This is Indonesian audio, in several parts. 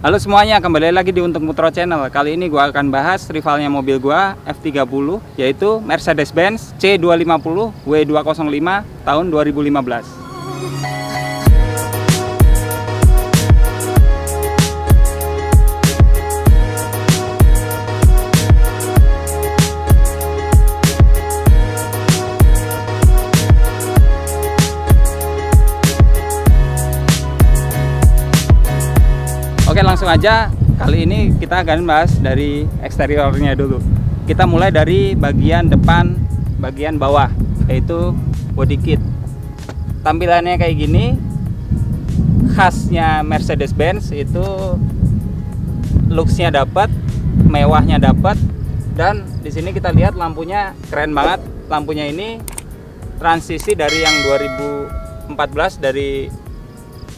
Halo semuanya, kembali lagi di Untung Putro Channel. Kali ini gua akan bahas rivalnya mobil gua F30, yaitu Mercedes-Benz C250 W205 tahun 2015. Oke, langsung aja. Kali ini kita akan bahas dari eksteriornya dulu. Kita mulai dari bagian depan, bagian bawah, yaitu body kit. Tampilannya kayak gini. Khasnya Mercedes-Benz itu looks-nya dapat, mewahnya dapat, dan di sini kita lihat lampunya keren banget. Lampunya ini transisi dari yang 2014 dari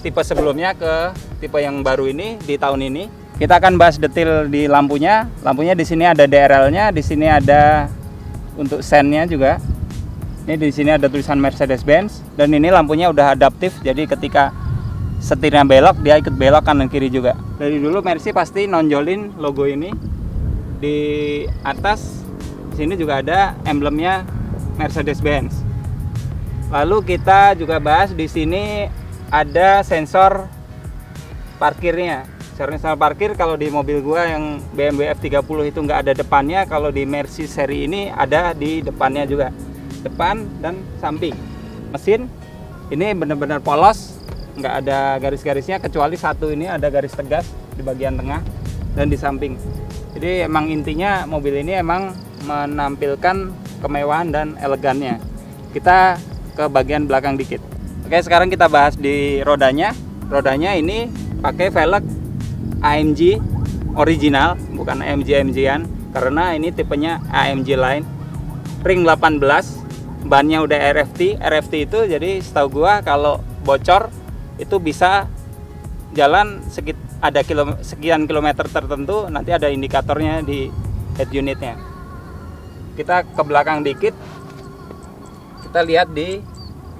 tipe sebelumnya ke tipe yang baru ini di tahun ini. Kita akan bahas detail di lampunya. Lampunya di sini ada DRL-nya, di sini ada untuk sen-nya juga. Ini di sini ada tulisan Mercedes-Benz, dan ini lampunya udah adaptif, jadi ketika setirnya belok dia ikut belok kanan kiri juga. Dari dulu Mercy pasti nonjolin logo ini di atas. Di sini juga ada emblemnya Mercedes-Benz. Lalu kita juga bahas di sini ada sensor parkirnya. Sensor parkir kalau di mobil gua yang BMW F30 itu nggak ada depannya, kalau di Mercy seri ini ada di depannya juga, depan dan samping. Mesin ini benar-benar polos, nggak ada garis-garisnya, kecuali satu ini ada garis tegas di bagian tengah dan di samping. Jadi emang intinya mobil ini emang menampilkan kemewahan dan elegannya. Kita ke bagian belakang dikit. Oke, sekarang kita bahas di rodanya. Rodanya ini pakai velg AMG original, bukan AMG-AMG-an, karena ini tipenya AMG line. Ring 18, bannya udah RFT. RFT itu jadi setahu gua kalau bocor itu bisa jalan sekian kilometer tertentu, nanti ada indikatornya di head unitnya. Kita ke belakang dikit. Kita lihat di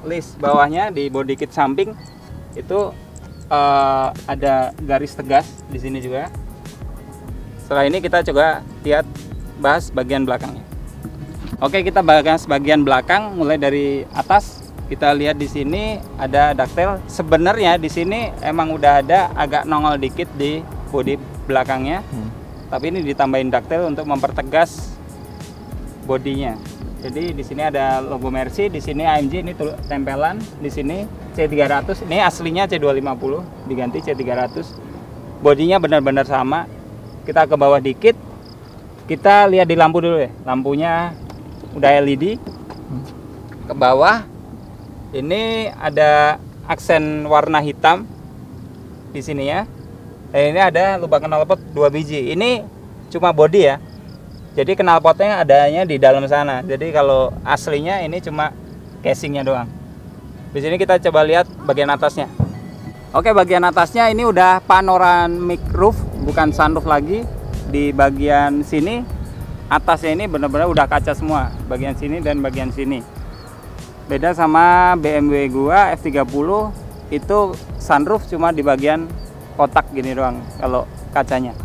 list bawahnya, di body kit samping itu ada garis tegas di sini juga. Setelah ini kita coba lihat bahas bagian belakangnya. Oke, kita bahas bagian belakang mulai dari atas. Kita lihat di sini ada ductile. Sebenarnya di sini emang udah ada agak nongol dikit di bodi belakangnya. Tapi ini ditambahin ductile untuk mempertegas bodinya. Jadi di sini ada logo Mercy, di sini AMG, ini tempelan, di sini C300, ini aslinya C250, diganti C300. Bodinya benar-benar sama. Kita ke bawah dikit, kita lihat di lampu dulu ya. Lampunya udah LED. Ke bawah, ini ada aksen warna hitam di sini ya. Ini ada lubang knalpot 2 biji. Ini cuma bodi ya. Jadi knalpotnya adanya di dalam sana. Jadi kalau aslinya ini cuma casingnya doang. Di sini kita coba lihat bagian atasnya. Oke, bagian atasnya ini udah panoramic roof, bukan sunroof lagi. Di bagian sini, atasnya ini benar-benar udah kaca semua. Bagian sini dan bagian sini. Beda sama BMW gua F30, itu sunroof cuma di bagian kotak gini doang kalau kacanya.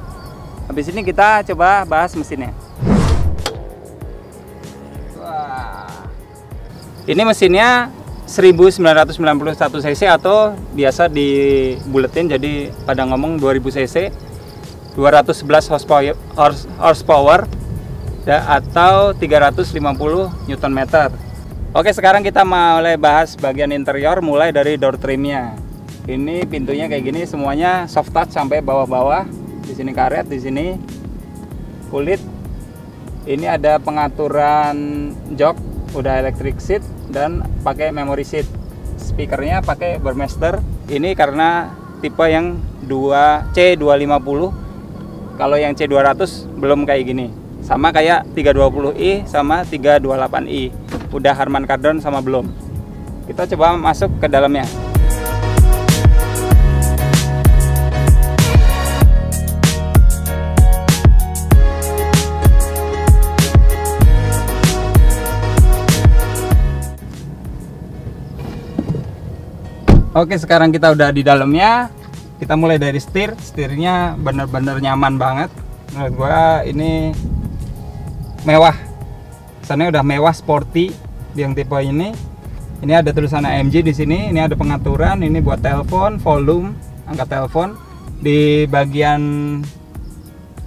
Habis ini kita coba bahas mesinnya. Ini mesinnya 1991 cc atau biasa dibuletin jadi pada ngomong 2000 cc, 211 horsepower atau 350 Nm. Oke, sekarang kita mulai bahas bagian interior, mulai dari door trimnya. Ini pintunya kayak gini, semuanya soft touch sampai bawah-bawah. Di sini karet, di sini kulit. Ini ada pengaturan jok, udah electric seat dan pakai memory seat. Speakernya pakai Burmester. Ini karena tipe yang C250. Kalau yang C200 belum kayak gini. Sama kayak 320i sama 328i. Udah Harman Kardon sama belum. Kita coba masuk ke dalamnya. Oke, sekarang kita udah di dalamnya. Kita mulai dari setirnya bener-bener nyaman banget. Menurut gua ini mewah. Kesannya udah mewah, sporty di yang tipe ini. Ini ada tulisan AMG di sini. Ini ada pengaturan. Ini buat telepon, volume, angkat telepon. Di bagian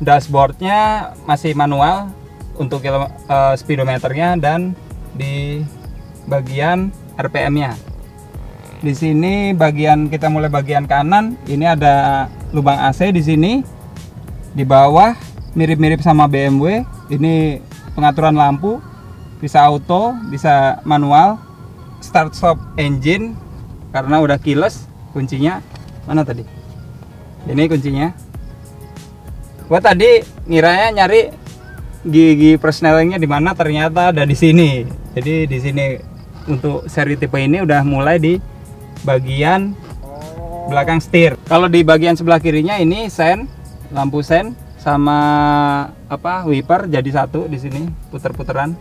dashboardnya masih manual untuk speedometernya, dan di bagian RPM-nya. Di sini kita mulai bagian kanan, ini ada lubang AC di sini. Di bawah mirip-mirip sama BMW. Ini pengaturan lampu, bisa auto, bisa manual, start stop engine karena udah keyless. Kuncinya mana tadi? Ini kuncinya. Gua tadi ngiranya nyari gigi persnelingnya di mana, ternyata ada di sini. Jadi di sini untuk seri tipe ini udah mulai di bagian belakang setir. Kalau di bagian sebelah kirinya ini sen, lampu sen sama wiper jadi satu di sini, puter-puteran.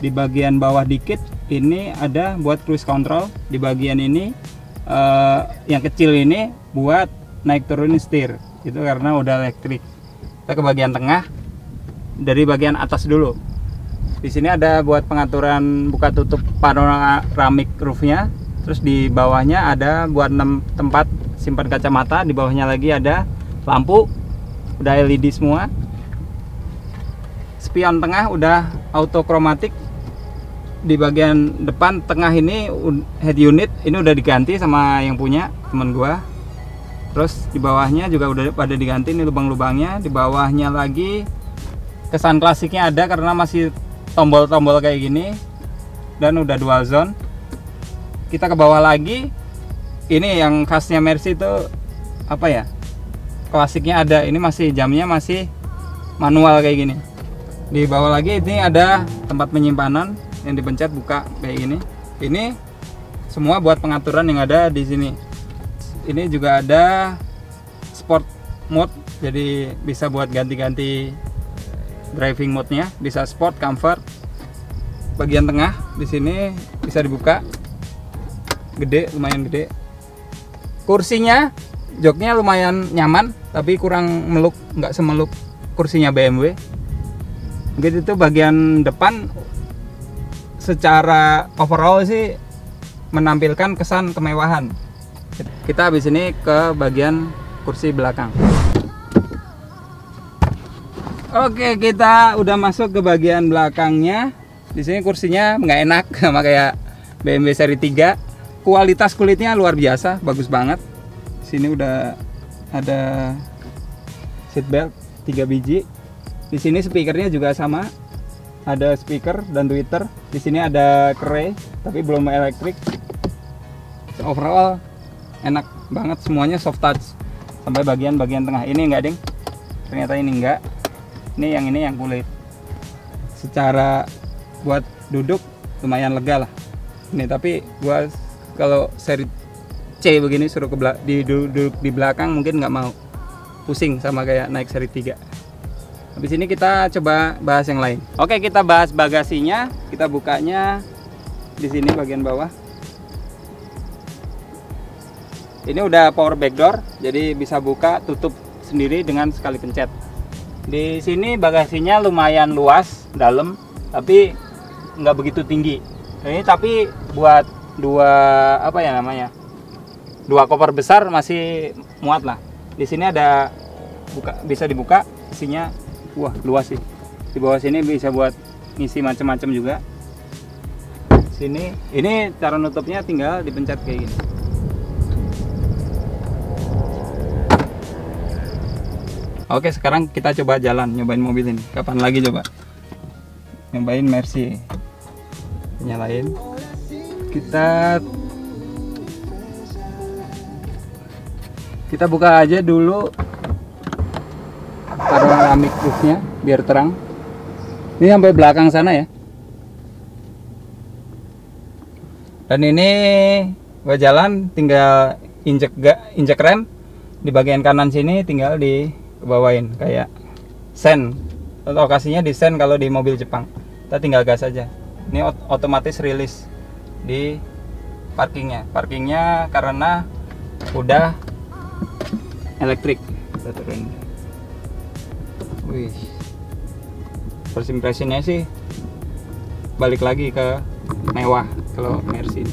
Di bagian bawah dikit ini ada buat cruise control. Di bagian ini yang kecil ini buat naik turunin setir. Itu karena udah elektrik. Kita ke bagian tengah, dari bagian atas dulu. Di sini ada buat pengaturan buka tutup panoramic roofnya. Terus di bawahnya ada buat tempat simpan kacamata. Di bawahnya lagi ada lampu, udah LED semua. Spion tengah udah auto kromatik. Di bagian depan tengah ini head unit ini udah diganti sama yang punya temen gua. Terus di bawahnya juga udah pada diganti nih lubang-lubangnya. Di bawahnya lagi kesan klasiknya ada karena masih tombol-tombol kayak gini, dan udah dual zone. Kita ke bawah lagi, ini yang khasnya Mercy itu klasiknya ada. Ini masih jamnya masih manual kayak gini. Di bawah lagi ini ada tempat penyimpanan yang dipencet buka kayak gini. Ini semua buat pengaturan yang ada di sini. Ini juga ada sport mode, jadi bisa buat ganti-ganti driving mode-nya, bisa sport, comfort. Bagian tengah di sini bisa dibuka. Gede, lumayan gede. Kursinya, joknya lumayan nyaman, tapi kurang meluk, nggak semeluk kursinya BMW. Begitu itu bagian depan, secara overall sih menampilkan kesan kemewahan. Kita habis ini ke bagian kursi belakang. Oke, kita udah masuk ke bagian belakangnya. Di sini kursinya nggak enak sama kayak BMW seri 3. Kualitas kulitnya luar biasa, bagus banget. Sini udah ada seat belt 3 biji. Di sini speakernya juga sama. Ada speaker dan tweeter. Di sini ada kere, tapi belum elektrik. Overall enak banget, semuanya soft touch. Sampai bagian-bagian tengah. Ini enggak, Ding. Ternyata ini enggak. Ini yang kulit. Secara buat duduk lumayan lega lah. Ini tapi gua kalau seri C begini suruh duduk di belakang mungkin nggak mau, pusing sama kayak naik seri 3. Habis ini kita coba bahas yang lain. Oke, kita bahas bagasinya. Kita bukanya di sini bagian bawah. Ini udah power back door, jadi bisa buka tutup sendiri dengan sekali pencet. Di sini bagasinya lumayan luas dalam, tapi nggak begitu tinggi. Ini tapi buat dua koper besar masih muat lah. Di sini ada bisa dibuka, isinya wah luas sih. Di bawah sini bisa buat ngisi macam-macam juga. Sini ini cara nutupnya tinggal dipencet kayak gini. Oke, sekarang kita coba jalan nyobain mobil ini. Kapan lagi coba nyobain Mercy. Nyalain. Kita buka aja dulu panoramic roofnya biar terang. Ini sampai belakang sana ya. Dan ini gua jalan tinggal injek rem di bagian kanan sini, tinggal dibawain kayak sen. Lokasinya di sen kalau di mobil Jepang. Kita tinggal gas aja. Ini otomatis rilis di parkingnya. Parkingnya karena udah elektrik. Kita turun. Wih, first impressionnya sih balik lagi ke mewah kalau Mercy.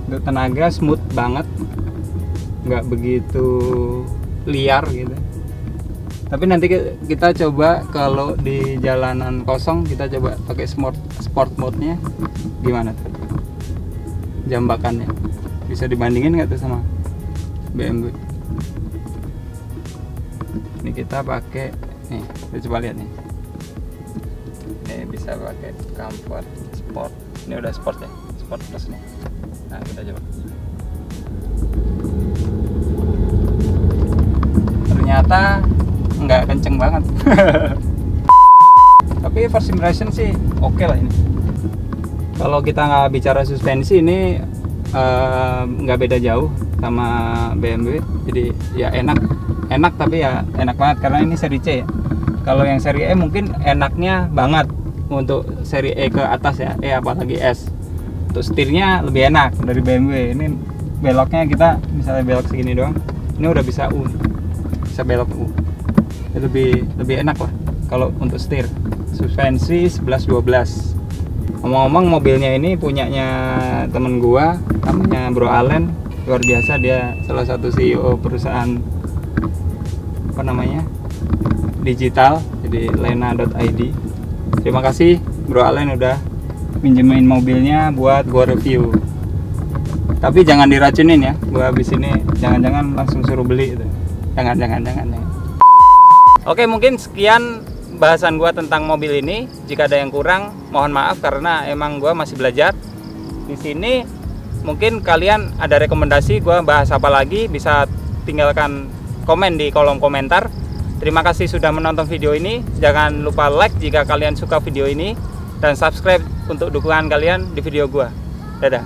Untuk tenaga smooth banget, nggak begitu liar gitu. Tapi nanti kita coba kalau di jalanan kosong, kita coba pakai sport mode-nya gimana tuh jambakannya, bisa dibandingin nggak tuh sama BMW. Ini kita pakai nih, kita coba lihat nih. Ini bisa pakai comfort sport. Ini udah sport ya, sport plus nih. Nah, kita coba. Ternyata nggak kenceng banget. Tapi first impression sih oke lah ini. Kalau kita nggak bicara suspensi, ini nggak beda jauh sama BMW. Jadi ya enak tapi ya enak banget karena ini seri C ya. Kalau yang seri E mungkin enaknya banget untuk seri E ke atas ya, apalagi S. Untuk setirnya lebih enak dari BMW. Ini beloknya kita misalnya belok segini doang, ini udah bisa belok U. Lebih enak lah kalau untuk setir. Suspensi 11-12. Ngomong-ngomong, mobilnya ini punyanya temen gua, namanya Bro Allen. Luar biasa, dia salah satu CEO perusahaan apa namanya digital, jadi lena.id. Terima kasih Bro Allen udah pinjemin mobilnya buat gua review. Tapi jangan diracunin ya, gua habis ini jangan-jangan langsung suruh beli gitu. Jangan. Oke, mungkin sekian bahasan gua tentang mobil ini. Jika ada yang kurang, mohon maaf karena emang gua masih belajar. Di sini mungkin kalian ada rekomendasi gua bahas apa lagi, bisa tinggalkan komen di kolom komentar. Terima kasih sudah menonton video ini. Jangan lupa like jika kalian suka video ini dan subscribe untuk dukungan kalian di video gua. Dadah.